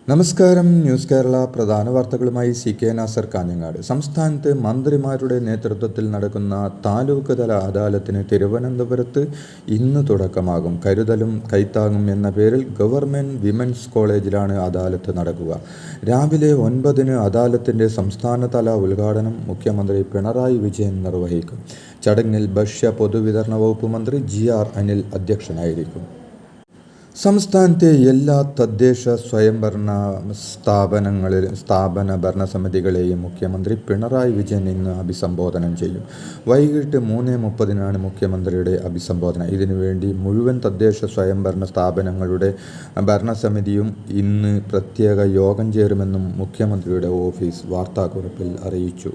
നമസ്കാരം. ന്യൂസ് കേരള പ്രധാന വാർത്തകളുമായി CK നാസർ കാഞ്ഞങ്ങാട്. സംസ്ഥാനത്ത് മന്ത്രിമാരുടെ നേതൃത്വത്തിൽ നടക്കുന്ന താലൂക്ക് തല അദാലത്തിന് തിരുവനന്തപുരത്ത് ഇന്ന് തുടക്കമാകും. കരുതലും കൈത്താങ്ങും എന്ന പേരിൽ ഗവൺമെൻറ് വിമൻസ് കോളേജിലാണ് അദാലത്ത് നടക്കുക. രാവിലെ 9-ന് അദാലത്തിൻ്റെ സംസ്ഥാനതല ഉദ്ഘാടനം മുഖ്യമന്ത്രി പിണറായി വിജയൻ നിർവഹിക്കും. ചടങ്ങിൽ ഭക്ഷ്യ പൊതുവിതരണ വകുപ്പ് മന്ത്രി GR അനിൽ അധ്യക്ഷനായിരിക്കും. സംസ്ഥാനത്തെ എല്ലാ തദ്ദേശ സ്വയംഭരണ സ്ഥാപന ഭരണസമിതികളെയും മുഖ്യമന്ത്രി പിണറായി വിജയൻ ഇന്ന് അഭിസംബോധന ചെയ്യും. വൈകിട്ട് 3:30-നാണ് മുഖ്യമന്ത്രിയുടെ അഭിസംബോധന. ഇതിനുവേണ്ടി മുഴുവൻ തദ്ദേശ സ്വയംഭരണ സ്ഥാപനങ്ങളുടെ ഭരണസമിതിയും ഇന്ന് പ്രത്യേക യോഗം ചേരുമെന്നും മുഖ്യമന്ത്രിയുടെ ഓഫീസ് വാർത്താക്കുറിപ്പിൽ അറിയിച്ചു.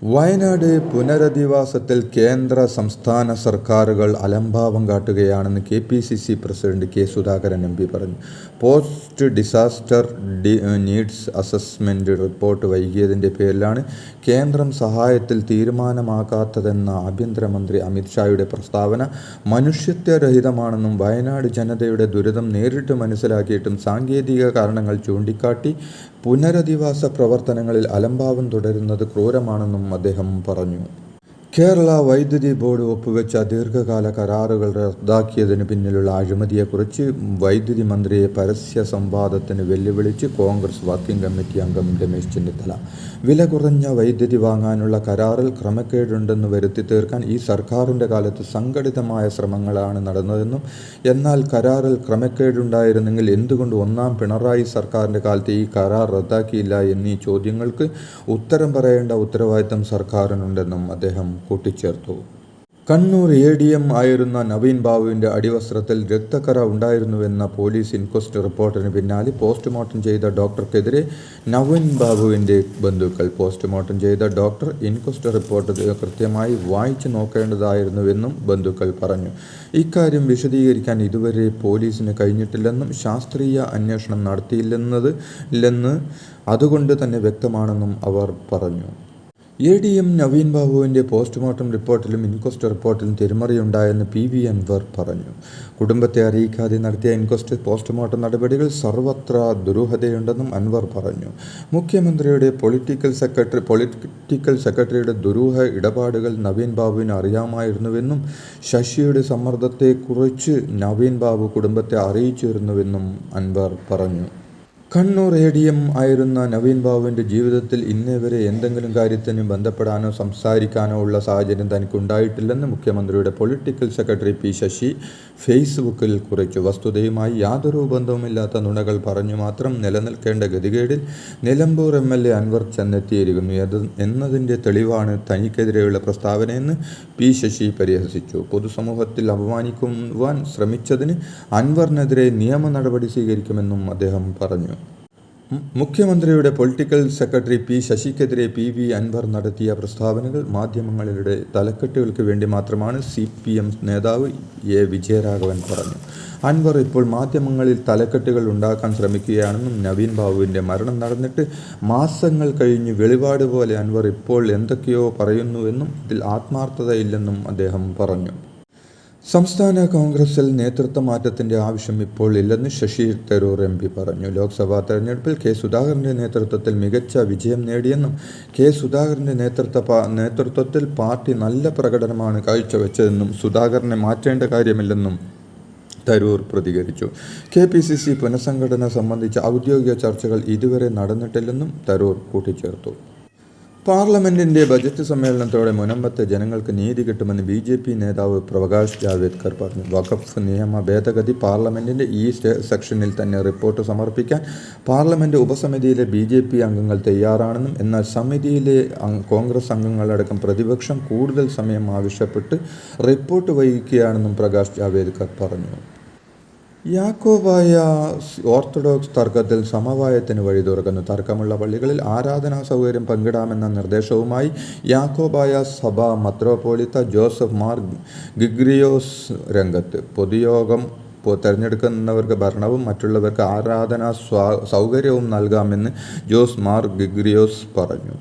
വയനാട് പുനരധിവാസത്തിൽ കേന്ദ്ര സംസ്ഥാന സർക്കാരുകൾ അലംഭാവം കാട്ടുകയാണെന്ന് KPCC president K. Sudhakaran MP പറഞ്ഞു. Post disaster needs assessment report വൈകിയതിൻ്റെ പേരിലാണ് കേന്ദ്രം സഹായത്തിൽ തീരുമാനമാക്കാത്തതെന്ന ആഭ്യന്തരമന്ത്രി അമിത് ഷായുടെ പ്രസ്താവന മനുഷ്യത്വരഹിതമാണെന്നും വയനാട് ജനതയുടെ ദുരിതം നേരിട്ട് മനസ്സിലാക്കിയിട്ടും സാങ്കേതിക കാരണങ്ങൾ ചൂണ്ടിക്കാട്ടി പുനരധിവാസ പ്രവർത്തനങ്ങളിൽ അലംഭാവം തുടരുന്നത് ക്രൂരമാണെന്നും അദ്ദേഹം പറഞ്ഞു. കേരള വൈദ്യുതി ബോർഡ് ഒപ്പുവെച്ച ദീർഘകാല കരാറുകൾ റദ്ദാക്കിയതിന് പിന്നിലുള്ള അഴിമതിയെക്കുറിച്ച് വൈദ്യുതി മന്ത്രിയെ പരസ്യ സംവാദത്തിന് വെല്ലുവിളിച്ച് കോൺഗ്രസ് വർക്കിംഗ് കമ്മിറ്റി അംഗം രമേശ് ചെന്നിത്തല. വില കുറഞ്ഞ വൈദ്യുതി വാങ്ങാനുള്ള കരാറിൽ ക്രമക്കേടുണ്ടെന്ന് വരുത്തി തീർക്കാൻ ഈ സർക്കാരിൻ്റെ കാലത്ത് സംഘടിതമായ ശ്രമങ്ങളാണ് നടന്നതെന്നും എന്നാൽ കരാറിൽ ക്രമക്കേടുണ്ടായിരുന്നെങ്കിൽ എന്തുകൊണ്ട് ഒന്നാം പിണറായി സർക്കാരിൻ്റെ കാലത്ത് ഈ കരാർ റദ്ദാക്കിയില്ല എന്നീ ചോദ്യങ്ങൾക്ക് ഉത്തരം പറയേണ്ട ഉത്തരവാദിത്തം സർക്കാരിനുണ്ടെന്നും അദ്ദേഹം കൂട്ടിച്ചേർത്തു. കണ്ണൂർ ADM ആയിരുന്ന നവീൻ ബാബുവിൻ്റെ അടിവസ്ത്രത്തിൽ രക്തക്കറ ഉണ്ടായിരുന്നുവെന്ന പോലീസ് ഇൻക്വസ്റ്റ് റിപ്പോർട്ടിന് പിന്നാലെ പോസ്റ്റ്മോർട്ടം ചെയ്ത ഡോക്ടർക്കെതിരെ നവീൻ ബാബുവിൻ്റെ ബന്ധുക്കൾ. പോസ്റ്റ്മോർട്ടം ചെയ്ത ഡോക്ടർ ഇൻക്വസ്റ്റ് റിപ്പോർട്ട് കൃത്യമായി വായിച്ചു നോക്കേണ്ടതായിരുന്നുവെന്നും ബന്ധുക്കൾ പറഞ്ഞു. ഇക്കാര്യം വിശദീകരിക്കാൻ ഇതുവരെ പോലീസിന് കഴിഞ്ഞിട്ടില്ലെന്നും ശാസ്ത്രീയ അന്വേഷണം നടത്തിയില്ലെന്ന് അതുകൊണ്ട് തന്നെ വ്യക്തമാണെന്നും അവർ പറഞ്ഞു. ADM നവീൻ ബാബുവിൻ്റെ പോസ്റ്റ്മോർട്ടം റിപ്പോർട്ടിലും ഇൻക്വസ്റ്റ് റിപ്പോർട്ടിലും തിരിമറിയുണ്ടായെന്ന് PV അൻവർ പറഞ്ഞു. കുടുംബത്തെ അറിയിക്കാതെ നടത്തിയ ഇൻക്വസ്റ്റ് പോസ്റ്റ്മോർട്ടം നടപടികൾ സർവത്ര ദുരൂഹതയുണ്ടെന്നും അൻവർ പറഞ്ഞു. മുഖ്യമന്ത്രിയുടെ പൊളിറ്റിക്കൽ സെക്രട്ടറിയുടെ ദുരൂഹ ഇടപാടുകൾ നവീൻ ബാബുവിന് അറിയാമായിരുന്നുവെന്നും ശശിയുടെ സമ്മർദ്ദത്തെക്കുറിച്ച് നവീൻ ബാബു കുടുംബത്തെ അറിയിച്ചിരുന്നുവെന്നും അൻവർ പറഞ്ഞു. കണ്ണൂർ ADM ആയിരുന്ന നവീൻ ബാബുവിൻ്റെ ജീവിതത്തിൽ ഇന്നേവരെ എന്തെങ്കിലും കാര്യത്തിന് ബന്ധപ്പെടാനോ സംസാരിക്കാനോ ഉള്ള സാഹചര്യം തനിക്കുണ്ടായിട്ടില്ലെന്ന് മുഖ്യമന്ത്രിയുടെ പൊളിറ്റിക്കൽ സെക്രട്ടറി P. ശശി ഫേസ്ബുക്കിൽ കുറിച്ചു. വസ്തുതയുമായി യാതൊരു ബന്ധവുമില്ലാത്ത നുണകൾ പറഞ്ഞു മാത്രം നിലനിൽക്കേണ്ട ഗതികേടിൽ നിലമ്പൂർ MLA അൻവർ ചെന്നെത്തിയിരിക്കുന്നു എന്നതിൻ്റെ തെളിവാണ് തനിക്കെതിരെയുള്ള പ്രസ്താവനയെന്ന് P. ശശി പരിഹസിച്ചു. പൊതുസമൂഹത്തിൽ അപമാനിക്കുവാൻ ശ്രമിച്ചതിന് അൻവറിനെതിരെ നിയമ നടപടി സ്വീകരിക്കുമെന്നും അദ്ദേഹം പറഞ്ഞു. മുഖ്യമന്ത്രിയുടെ പൊളിറ്റിക്കൽ സെക്രട്ടറി P. ശശിക്കെതിരെ PV അൻവർ നടത്തിയ പ്രസ്താവനകൾ മാധ്യമങ്ങളുടെ തലക്കെട്ടുകൾക്ക് വേണ്ടി മാത്രമാണ് CPM നേതാവ് A. വിജയരാഘവൻ പറഞ്ഞു. അൻവർ ഇപ്പോൾ മാധ്യമങ്ങളിൽ തലക്കെട്ടുകൾ ഉണ്ടാക്കാൻ ശ്രമിക്കുകയാണെന്നും നവീൻ ബാബുവിൻ്റെ മരണം നടന്നിട്ട് മാസങ്ങൾ കഴിഞ്ഞ് വെളിപാട് പോലെ അൻവർ ഇപ്പോൾ എന്തൊക്കെയോ പറയുന്നുവെന്നും ഇതിൽ ആത്മാർത്ഥതയില്ലെന്നും അദ്ദേഹം പറഞ്ഞു. സംസ്ഥാന കോൺഗ്രസിൽ നേതൃത്വ മാറ്റത്തിൻ്റെ ആവശ്യം ഇപ്പോൾ ഇല്ലെന്ന് ശശി തരൂർ MP പറഞ്ഞു. ലോക്സഭാ തെരഞ്ഞെടുപ്പിൽ K. സുധാകരൻ്റെ നേതൃത്വത്തിൽ മികച്ച വിജയം നേടിയെന്നും K. സുധാകരൻ്റെ നേതൃത്വത്തിൽ പാർട്ടി നല്ല പ്രകടനമാണ് കാഴ്ചവെച്ചതെന്നും സുധാകരനെ മാറ്റേണ്ട കാര്യമില്ലെന്നും തരൂർ പ്രതികരിച്ചു. KPCC പുനഃസംഘടന സംബന്ധിച്ച ഔദ്യോഗിക ചർച്ചകൾ ഇതുവരെ നടന്നിട്ടില്ലെന്നും തരൂർ കൂട്ടിച്ചേർത്തു. പാർലമെന്റിന്റെ ബജറ്റ് സമ്മേളനത്തോടെ മുനമ്പത്തെ ജനങ്ങൾക്ക് നീതി കിട്ടുമെന്ന് BJP നേതാവ് പ്രകാശ് ജാവ്ദേക്കർ പറഞ്ഞു. വഖഫ് നിയമ ഭേദഗതി പാർലമെന്റിന്റെ ഈ സെക്ഷനിൽ തന്നെ റിപ്പോർട്ട് സമർപ്പിക്കാൻ പാർലമെന്റ് ഉപസമിതിയിലെ BJP അംഗങ്ങൾ തയ്യാറാണെന്നും എന്നാൽ സമിതിയിലെ കോൺഗ്രസ് അംഗങ്ങളടക്കം പ്രതിപക്ഷം കൂടുതൽ സമയം ആവശ്യപ്പെട്ട് റിപ്പോർട്ട് വൈകിക്കുകയാണെന്നും പ്രകാശ് ജാവ്ദേക്കർ പറഞ്ഞു. യാക്കോബായ ഓർത്തഡോക്സ് തർക്കത്തിൽ സമവായത്തിന് വഴി തുറക്കുന്നു. തർക്കമുള്ള പള്ളികളിൽ ആരാധനാ സൗകര്യം പങ്കിടാമെന്ന നിർദ്ദേശവുമായി യാക്കോബായ സഭ മെത്രാപ്പോലീത്ത ജോസഫ് മാർ ഗിഗ്രിയോസ് രംഗത്ത്. പൊതുയോഗം തിരഞ്ഞെടുക്കുന്നവർക്ക് ഭരണവും മറ്റുള്ളവർക്ക് ആരാധനാ സൗകര്യവും നൽകാമെന്ന് ജോസ് മാർ ഗിഗ്രിയോസ് പറഞ്ഞു.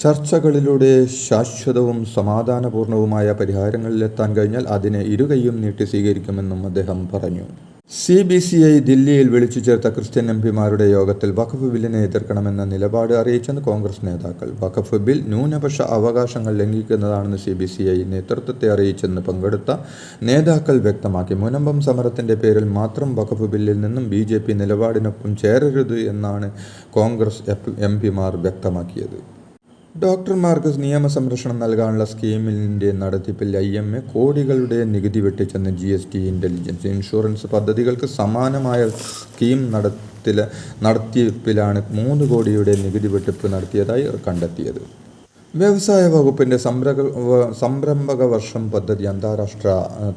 ചർച്ചകളിലൂടെ ശാശ്വതവും സമാധാനപൂർണവുമായ പരിഹാരങ്ങളിലെത്താൻ കഴിഞ്ഞാൽ അതിനെ ഇരുകൈയും നീട്ടി സ്വീകരിക്കുമെന്നും അദ്ദേഹം പറഞ്ഞു. CBCI ദില്ലിയിൽ വിളിച്ചു ചേർത്ത ക്രിസ്ത്യൻ എംപിമാരുടെ യോഗത്തിൽ വഖഫ് ബില്ലിനെ എതിർക്കണമെന്ന നിലപാട് അറിയിച്ചെന്ന് കോൺഗ്രസ് നേതാക്കൾ. വഖഫ് ബിൽ ന്യൂനപക്ഷ അവകാശങ്ങൾ ലംഘിക്കുന്നതാണെന്ന് CBCI നേതൃത്വത്തെ അറിയിച്ചെന്ന് പങ്കെടുത്ത നേതാക്കൾ വ്യക്തമാക്കി. മുനമ്പം സമരത്തിന്റെ പേരിൽ മാത്രം വഖഫ് ബില്ലിൽ നിന്നും BJP നിലപാടിനൊപ്പം ചേരരുത് എന്നാണ് കോൺഗ്രസ് എംപിമാർ വ്യക്തമാക്കിയത്. ഡോക്ടർമാർക്ക് നിയമസംരക്ഷണം നൽകാനുള്ള സ്കീമിന്റെ നടത്തിപ്പിൽ IMA കോടികളുടെ നികുതി വെട്ടിച്ചെന്ന് GST ഇന്റലിജൻസ്. ഇൻഷുറൻസ് പദ്ധതികൾക്ക് സമാനമായ സ്കീം നടത്തിപ്പിലാണ് 3 കോടിയുടെ നികുതി വെട്ടിപ്പ് നടത്തിയതായി കണ്ടെത്തിയത്. വ്യവസായ വകുപ്പിന്റെ സംരംഭക വർഷം പദ്ധതി അന്താരാഷ്ട്ര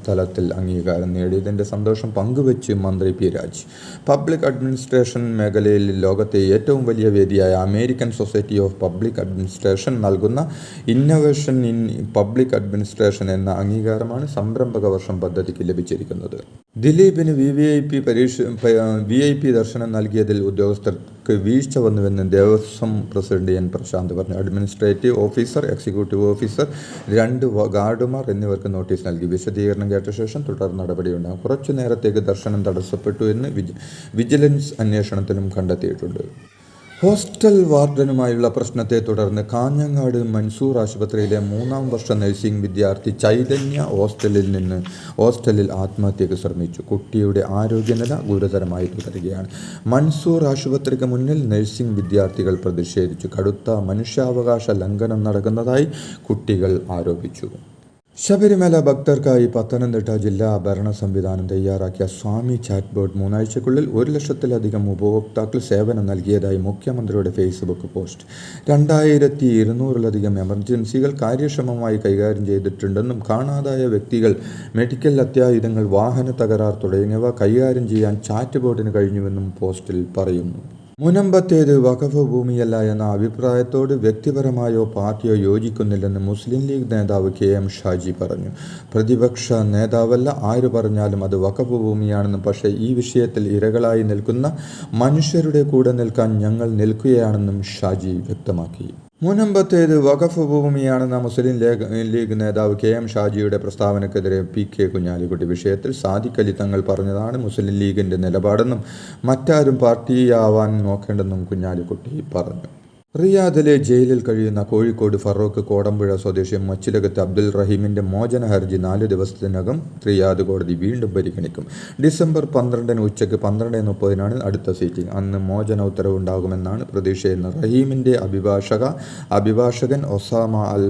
തലത്തിൽ അംഗീകാരം നേടിയതിന്റെ സന്തോഷം പങ്കുവച്ച് മന്ത്രി P. രാജ്. പബ്ലിക് അഡ്മിനിസ്ട്രേഷൻ മേഖലയിൽ ലോകത്തെ ഏറ്റവും വലിയ വേദിയായ American society of public administration നൽകുന്ന ഇന്നൊവേഷൻ ഇൻ പബ്ലിക് അഡ്മിനിസ്ട്രേഷൻ എന്ന അംഗീകാരമാണ് സംരംഭക വർഷം പദ്ധതിക്ക് ലഭിച്ചിരിക്കുന്നത്. ദിലീപിന് VIP ദർശനം നൽകിയതിൽ ഉദ്യോഗസ്ഥർക്ക് വീഴ്ച വന്നുവെന്ന് ദേവസ്വം പ്രസിഡന്റ് N. പ്രശാന്ത് പറഞ്ഞു. അഡ്മിനിസ്ട്രേറ്റീവ് ഓഫീസർ, എക്സിക്യൂട്ടീവ് ഓഫീസർ, 2 ഗാർഡുമാർ എന്നിവർക്ക് നോട്ടീസ് നൽകി. വിശദീകരണം കേട്ട ശേഷം തുടർ നടപടിയുണ്ടാകും. കുറച്ചു നേരത്തേക്ക് ദർശനം തടസ്സപ്പെട്ടു എന്ന് വിജിലൻസ് അന്വേഷണത്തിലും കണ്ടെത്തിയിട്ടുണ്ട്. ഹോസ്റ്റൽ വാർഡനുമായുള്ള പ്രശ്നത്തെ തുടർന്ന് കാഞ്ഞങ്ങാട് മൻസൂർ ആശുപത്രിയിലെ 3ാം വർഷ നഴ്സിംഗ് വിദ്യാർത്ഥി ചൈതന്യ ഹോസ്റ്റലിൽ ആത്മഹത്യക്ക് ശ്രമിച്ചു. കുട്ടിയുടെ ആരോഗ്യനില ഗുരുതരമായി തുടരുകയാണ്. മൻസൂർ ആശുപത്രിക്ക് മുന്നിൽ നഴ്സിംഗ് വിദ്യാർത്ഥികൾ പ്രതിഷേധിച്ചു. കടുത്ത മനുഷ്യാവകാശ ലംഘനം നടക്കുന്നതായി കുട്ടികൾ ആരോപിച്ചു. ശബരിമല ഭക്തർക്കായി പത്തനംതിട്ട ജില്ലാ ഭരണ സംവിധാനം തയ്യാറാക്കിയ സ്വാമി ചാറ്റ് ബോട്ട് 3 ആഴ്ചയ്ക്കുള്ളിൽ 1,00,000-ലധികം ഉപഭോക്താക്കൾ സേവനം നൽകിയതായി മുഖ്യമന്ത്രിയുടെ ഫേസ്ബുക്ക് പോസ്റ്റ്. 2,200-ലധികം എമർജൻസികൾ കാര്യക്ഷമമായി കൈകാര്യം ചെയ്തിട്ടുണ്ടെന്നും കാണാതായ വ്യക്തികൾ, മെഡിക്കൽ അത്യാഹിതങ്ങൾ, വാഹന തകരാർ തുടങ്ങിയവ കൈകാര്യം ചെയ്യാൻ ചാറ്റ് ബോട്ടിന് കഴിഞ്ഞുവെന്നും പോസ്റ്റിൽ പറയുന്നു. മുനമ്പത്തേത് വഖഫ് ഭൂമിയല്ല എന്ന അഭിപ്രായത്തോട് വ്യക്തിപരമായോ പാർട്ടിയോ യോജിക്കുന്നില്ലെന്ന് മുസ്ലിം ലീഗ് നേതാവ് KM ഷാജി പറഞ്ഞു. പ്രതിപക്ഷ നേതാവല്ല, ആര് പറഞ്ഞാലും അത് വഖഫ് ഭൂമിയാണെന്നും പക്ഷേ ഈ വിഷയത്തിൽ ഇരകളായി നിൽക്കുന്ന മനുഷ്യരുടെ കൂടെ നിൽക്കാൻ ഞങ്ങൾ നിൽക്കുകയാണെന്നും ഷാജി വ്യക്തമാക്കി. മുനമ്പത്തേത് വഖഫ് ഭൂമിയാണെന്ന മുസ്ലിം ലീഗ് നേതാവ് KM ഷാജിയുടെ പ്രസ്താവനയ്ക്കെതിരെ PK കുഞ്ഞാലിക്കുട്ടി. വിഷയത്തിൽ സാദിഖ് അലി തങ്ങൾ പറഞ്ഞതാണ് മുസ്ലിം ലീഗിന്റെ നിലപാടെന്നും മറ്റാരും പാർട്ടിയാവാൻ നോക്കേണ്ടെന്നും കുഞ്ഞാലിക്കുട്ടി പറഞ്ഞു. റിയാദിലെ ജയിലിൽ കഴിയുന്ന കോഴിക്കോട് ഫറൂഖ് കോടമ്പുഴ സ്വദേശി മച്ചിലകത്ത് അബ്ദുൽ റഹീമിന്റെ മോചന ഹർജി 4 ദിവസത്തിനകം റിയാദ് കോടതി വീണ്ടും പരിഗണിക്കും. ഡിസംബർ 12 ഉച്ചയ്ക്ക് 12:30 അടുത്ത സീറ്റിംഗ്. അന്ന് മോചന ഉത്തരവുണ്ടാകുമെന്നാണ് പ്രതീക്ഷയെന്ന് റഹീമിന്റെ അഭിഭാഷകൻ ഒസാമ അൽ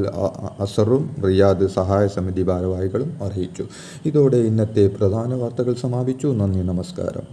അസറും റിയാദ് സഹായ സമിതി ഭാരവാഹികളും അറിയിച്ചു. ഇതോടെ ഇന്നത്തെ പ്രധാന വാർത്തകൾ സമാപിച്ചു. നന്ദി, നമസ്കാരം.